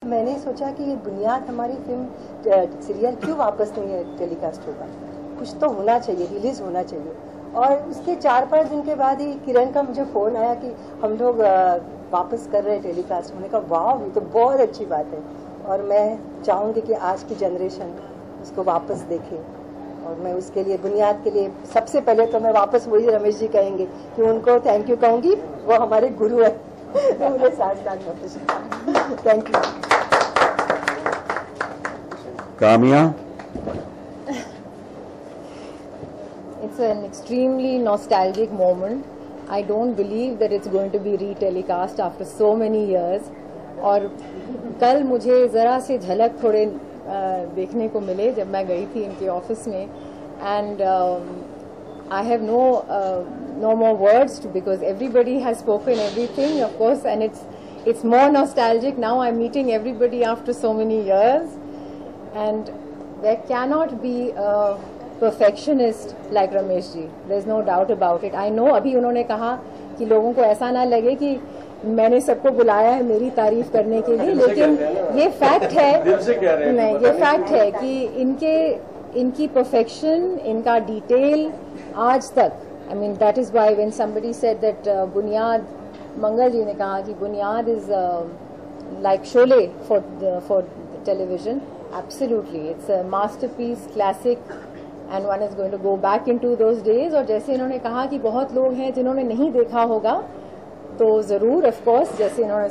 मैंने सोचा कि ये बुनियाद हमारी फिल्म सीरियल क्यों वापस नहीं टेलीकास्ट होगा, कुछ तो होना चाहिए, रिलीज होना चाहिए। और उसके 4-5 दिन के बाद ही किरण का मुझे फोन आया कि हम लोग वापस कर रहे हैं टेलीकास्ट। मैंने कहा वाह, ये तो बहुत अच्छी बात है और मैं चाहूँगी कि आज की जनरेशन उसको वापस देखे। और मैं उसके लिए, बुनियाद के लिए, सबसे पहले तो मैं वापस वही रमेश जी कहेंगे कि उनको थैंक यू कहूँगी, वो हमारे गुरु है। उन्हें साथ thank you. Kamiya, it's an extremely nostalgic moment. I don't believe that it's going to be re-telecast after so many years. और कल मुझे ज़रा से झलक थोड़े देखने को मिले जब मैं गई थी इनके ऑफिस में, and I have no more words because everybody has spoken everything, of course, and it's more nostalgic now. I'm meeting everybody after so many years, and there cannot be a perfectionist like Ramesh ji. There's no doubt about it. I know अभी उन्होंने कहा कि लोगों को ऐसा ना लगे कि मैंने सबको बुलाया है मेरी तारीफ करने के लिए, लेकिन ये फैक्ट है, नहीं, ये फैक्ट है कि इनकी परफेक्शन, इनका डिटेल आज तक, I mean that is why when somebody said that Buniyaad, Mangal ji ने कहा कि Buniyaad is like Sholay for television. Absolutely, it's a masterpiece, classic, and one is going to go back into those days. और जैसे इन्होंने कहा कि बहुत लोग हैं जिन्होंने नहीं देखा होगा, तो जरूर, ऑफ कोर्स, जैसे इन्होंने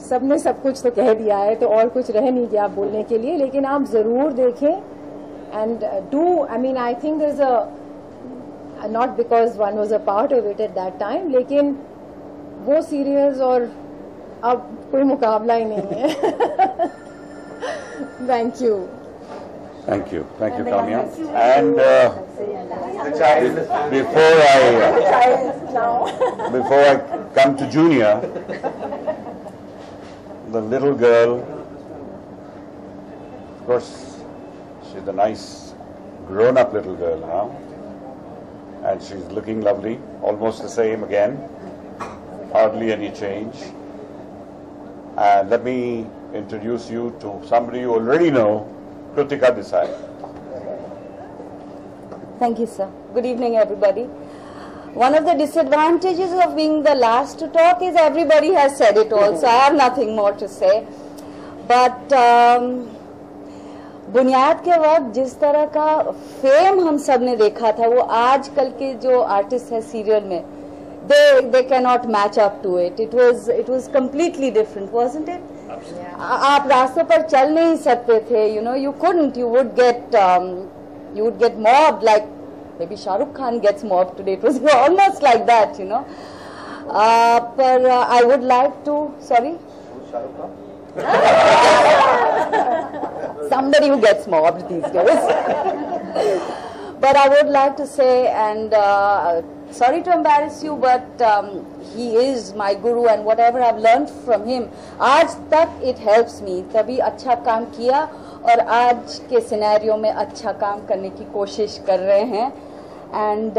सबने सब कुछ तो कह दिया है, तो और कुछ रह नहीं गया बोलने के लिए, लेकिन आप जरूर देखें and do, I mean I think there is a, not because one was a part of it at that time, लेकिन वो सीरियल्स और अब कोई मुकाबला ही नहीं है। Thank you. thank you, Kamya. And before I come to Junior, the little girl, of course, she's a nice grown-up little girl now, and she's looking lovely, almost the same again, hardly any change. And let me introduce you to somebody you already know, Kritika Desai. Thank you, sir. Good evening, everybody. One of the disadvantages of being the last to talk is everybody has said it all, so I have nothing more to say. But बुनियाद के वक्त जिस तरह का fame हम सब ने देखा था, वो आजकल के जो आर्टिस्ट है सीरियल में, they cannot match up to it. It was completely different, wasn't it? आप रास्तों पर चल नहीं सकते थे, you couldn't. You would get mobbed, like maybe Shah Rukh Khan gets mobbed today. It was almost like that, But I would like to, sorry? Somebody who gets mobbed these days. But I would like to say, and sorry to embarrass you, but he is my guru, and whatever I've learned from him, आज तक it helps me. तभी अच्छा काम किया और आज के scenario में अच्छा काम करने की कोशिश कर रहे हैं। And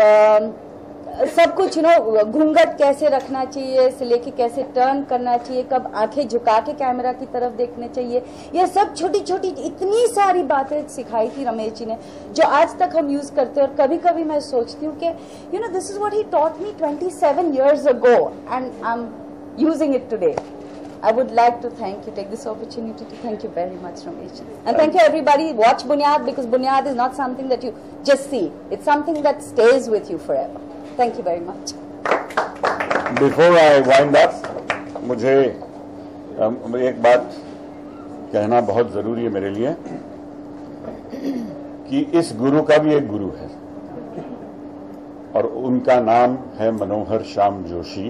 सब कुछ घूंघट कैसे रखना चाहिए से लेके कैसे टर्न करना चाहिए, कब आंखें झुका के कैमरा की तरफ देखने चाहिए, ये सब छोटी छोटी इतनी सारी बातें सिखाई थी रमेश जी ने, जो आज तक हम यूज करते हैं। और कभी कभी मैं सोचती हूँ कि this is what he taught me 27 years ago, and I'm using it today. I would like to take this opportunity to thank you very much, Ramesh ji. And thank you everybody. Watch Bunyad, because Bunyad is not something that you just see. It's something that stays with you forever. Thank you very much. Before I wind up, मुझे एक बात कहना बहुत जरूरी है मेरे लिए, कि इस गुरु का भी एक गुरु है और उनका नाम है मनोहर श्याम जोशी,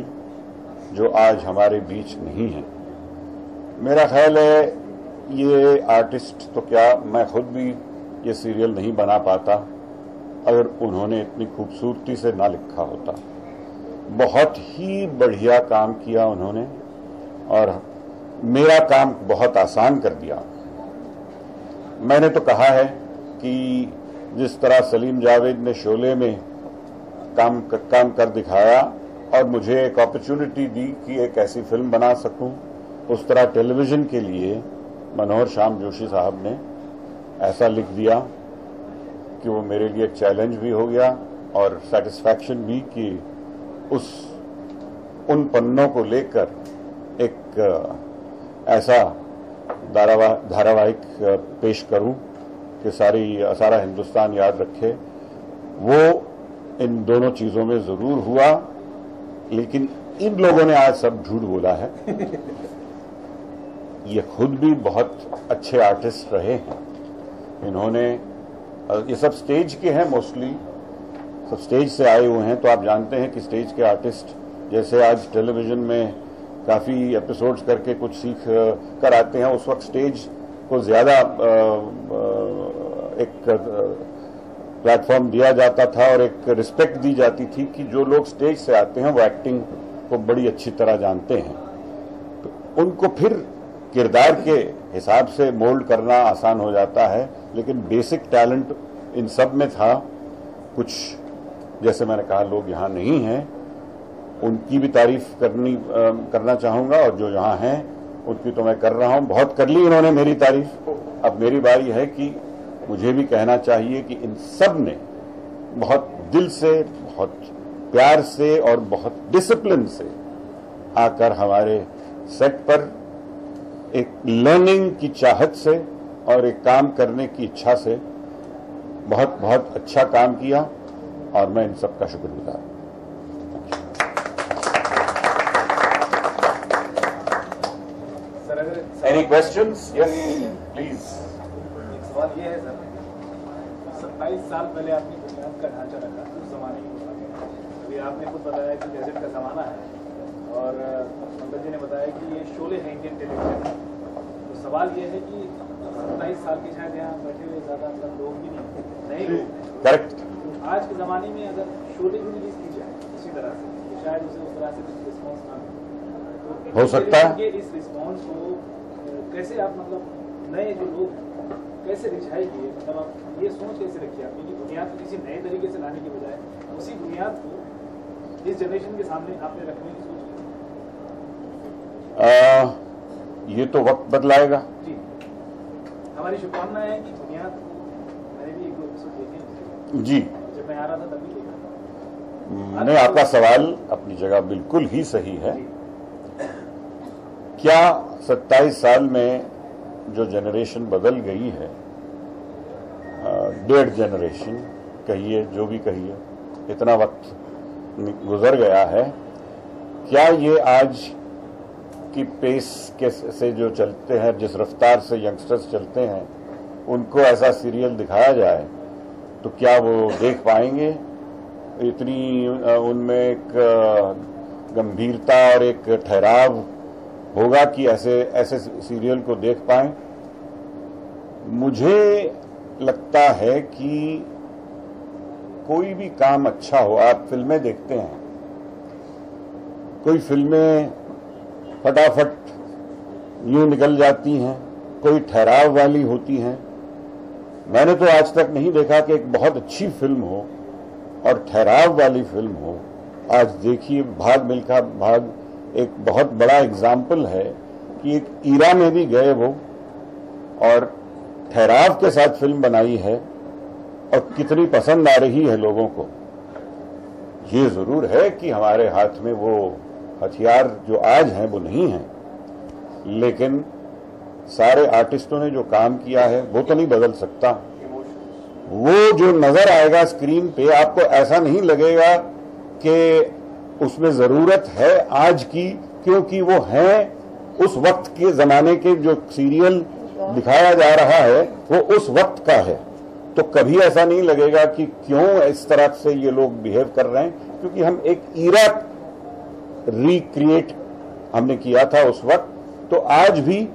जो आज हमारे बीच नहीं है। मेरा ख्याल है ये आर्टिस्ट तो क्या, मैं खुद भी ये सीरियल नहीं बना पाता अगर उन्होंने इतनी खूबसूरती से ना लिखा होता। बहुत ही बढ़िया काम किया उन्होंने और मेरा काम बहुत आसान कर दिया। मैंने तो कहा है कि जिस तरह सलीम जावेद ने शोले में काम कर दिखाया और मुझे एक अपॉर्चुनिटी दी कि एक ऐसी फिल्म बना सकूं उस तरह टेलीविजन के लिए मनोहर श्याम जोशी साहब ने ऐसा लिख दिया कि वो मेरे लिए चैलेंज भी हो गया और सेटिस्फैक्शन भी कि उन पन्नों को लेकर एक ऐसा धारावाहिक पेश करूं कि सारा हिंदुस्तान याद रखे। वो इन दोनों चीजों में जरूर हुआ, लेकिन इन लोगों ने आज सब झूठ बोला है। ये खुद भी बहुत अच्छे आर्टिस्ट रहे हैं। इन्होंने ये सब स्टेज के हैं, मोस्टली सब स्टेज से आए हुए हैं, तो आप जानते हैं कि स्टेज के आर्टिस्ट जैसे आज टेलीविजन में काफी एपिसोड्स करके कुछ सीख कर आते हैं, उस वक्त स्टेज को ज्यादा एक प्लेटफॉर्म दिया जाता था और एक रिस्पेक्ट दी जाती थी कि जो लोग स्टेज से आते हैं वो एक्टिंग को बड़ी अच्छी तरह जानते हैं, तो उनको फिर किरदार के हिसाब से मोल्ड करना आसान हो जाता है। लेकिन बेसिक टैलेंट इन सब में था। कुछ जैसे मैंने कहा लोग यहाँ नहीं हैं, उनकी भी तारीफ करना चाहूंगा, और जो यहाँ हैं उनकी तो मैं कर रहा हूँ। बहुत कर ली इन्होंने मेरी तारीफ, अब मेरी बारी है कि मुझे भी कहना चाहिए कि इन सब ने बहुत दिल से, बहुत प्यार से और बहुत डिसिप्लिन से आकर हमारे सेट पर एक लर्निंग की चाहत से और एक काम करने की इच्छा से बहुत बहुत अच्छा काम किया, और मैं इन सब का शुक्रगुजार हूं। Any questions? Yes, please. एक सवाल ये है सर, 27 साल पहले आपने बुनियाद का ढांचा रखा, उस जमाने की बात है। अभी आपने खुद बताया कि गैजेट का जमाना है, और पंकज जी ने बताया कि ये शोले है इंडियन टेलीविजन। तो सवाल ये है कि 27 साल के शायद यहाँ बैठे हुए ज्यादा लोग भी नहीं लोग। करेक्ट। आज के जमाने में अगर शोले भी रिलीज की जाए इसी तरह से, तो शायद उसे उस तरह से कुछ रिस्पॉन्स ना मिले। हो सकता है। इस रिस्पॉन्स को कैसे आप मतलब नए जो लोग कैसे रिझाएंगे, मतलब आप ये सोच कैसे रखिए आपने कि बुनियाद को किसी नए तरीके से लाने की बजाय उसी बुनियाद को इस जनरेशन के सामने आपने रखने की सोच की? ये तो वक्त बदलाएगा। जी, हमारी शुभकामनाएं हैं कि बुनियाद को मैंने भी एक दो एपिसोड देखे जी, जब मैं आ रहा था तभी देखा। मैंने आपका सवाल अपनी जगह बिल्कुल ही सही है। क्या 27 साल में जो जनरेशन बदल गई है, 1.5 जनरेशन कहिए, जो भी कहिए, इतना वक्त गुजर गया है, क्या ये आज की पेस के से जो चलते हैं, जिस रफ्तार से यंगस्टर्स चलते हैं, उनको ऐसा सीरियल दिखाया जाए तो क्या वो देख पाएंगे? इतनी उनमें एक गंभीरता और एक ठहराव होगा कि ऐसे सीरियल को देख पाएं? मुझे लगता है कि कोई भी काम अच्छा हो, आप फिल्में देखते हैं, कोई फिल्में फटाफट यूं निकल जाती हैं, कोई ठहराव वाली होती हैं। मैंने तो आज तक नहीं देखा कि एक बहुत अच्छी फिल्म हो और ठहराव वाली फिल्म हो। आज देखिए भाग मिल्खा भाग एक बहुत बड़ा एग्जाम्पल है कि एक ईरा में भी गए वो और ठहराव के साथ फिल्म बनाई है और कितनी पसंद आ रही है लोगों को। ये जरूर है कि हमारे हाथ में वो हथियार जो आज हैं वो नहीं हैं, लेकिन सारे आर्टिस्टों ने जो काम किया है वो तो नहीं बदल सकता। वो जो नजर आएगा स्क्रीन पे, आपको ऐसा नहीं लगेगा कि उसमें जरूरत है आज की, क्योंकि वो है उस वक्त के जमाने के। जो सीरियल दिखाया जा रहा है वो उस वक्त का है, तो कभी ऐसा नहीं लगेगा कि क्यों इस तरह से ये लोग बिहेव कर रहे हैं, क्योंकि हम एक ईरा रिक्रिएट हमने किया था उस वक्त। तो आज भी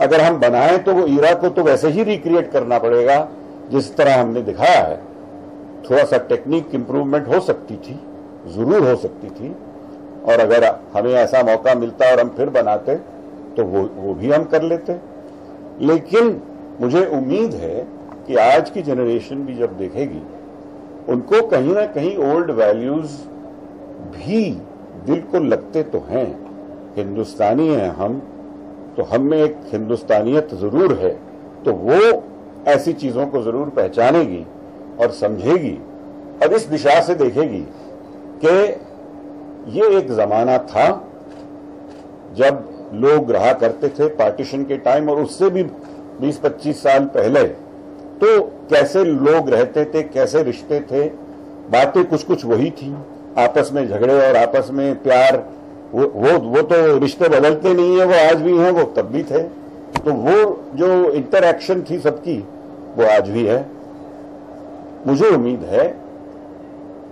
अगर हम बनाएं तो वो ईरा को तो वैसे ही रिक्रिएट करना पड़ेगा जिस तरह हमने दिखाया है। थोड़ा सा टेक्निक इंप्रूवमेंट हो सकती थी, जरूर हो सकती थी, और अगर हमें ऐसा मौका मिलता और हम फिर बनाते तो वो भी हम कर लेते। लेकिन मुझे उम्मीद है कि आज की जनरेशन भी जब देखेगी, उनको कहीं ना कहीं ओल्ड वैल्यूज भी दिल को लगते तो हैं। हिंदुस्तानी हैं हम, तो हम में एक हिंदुस्तानियत जरूर है, तो वो ऐसी चीजों को जरूर पहचानेगी और समझेगी और इस दिशा से देखेगी कि ये एक जमाना था जब लोग रहा करते थे पार्टीशन के टाइम, और उससे भी 20-25 साल पहले तो कैसे लोग रहते थे, कैसे रिश्ते थे, बातें कुछ कुछ वही थी, आपस में झगड़े और आपस में प्यार, वो तो रिश्ते बदलते नहीं है, वो आज भी हैं, वो तब भी थे। तो वो जो इंटरैक्शन थी सबकी, वो आज भी है। मुझे उम्मीद है,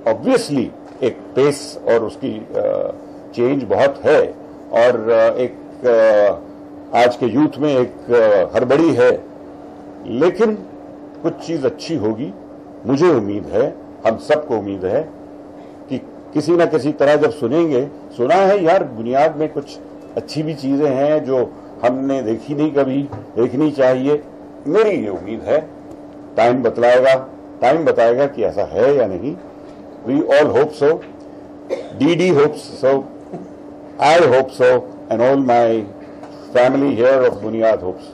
ऑब्वियसली एक पेस और उसकी चेंज बहुत है, और एक आज के यूथ में एक हड़बड़ी है, लेकिन कुछ चीज अच्छी होगी। मुझे उम्मीद है, हम सबको उम्मीद है कि किसी न किसी तरह जब सुनेंगे, सुना है यार बुनियाद में कुछ अच्छी भी चीजें हैं जो हमने देखी नहीं, कभी देखनी चाहिए। मेरी ये उम्मीद है, टाइम बताएगा कि ऐसा है या नहीं। We all hope so, DD hopes so, I hope so, and all my family here of Buniyaad hopes. Sir,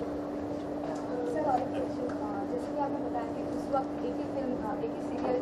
और एक क्वेश्चन, जैसे कि आपने बताया कि उस वक्त एक ही फिल्म था, एक ही सीरियल